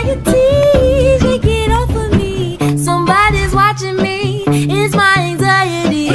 your teeth, shake it off of me. Somebody's watching me, it's my anxiety.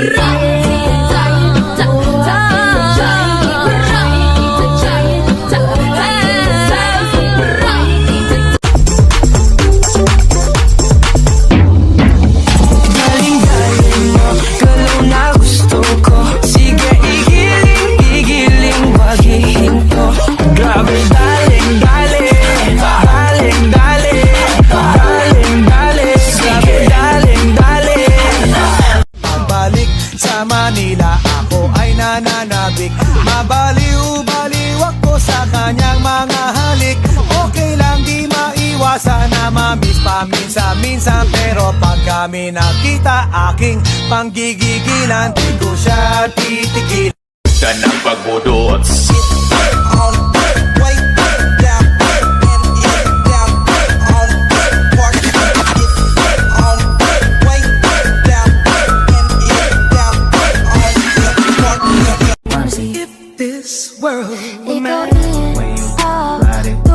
Manila, ako ay nananabik. Mabaliw-baliw ako sa kanyang mga halik. Okay lang, di maiwasan na mamiss paminsan-minsan. Pero pag kami nakita, aking panggigigilan, di ko siya titigil. Sa ng pagbudot This world It go in, out,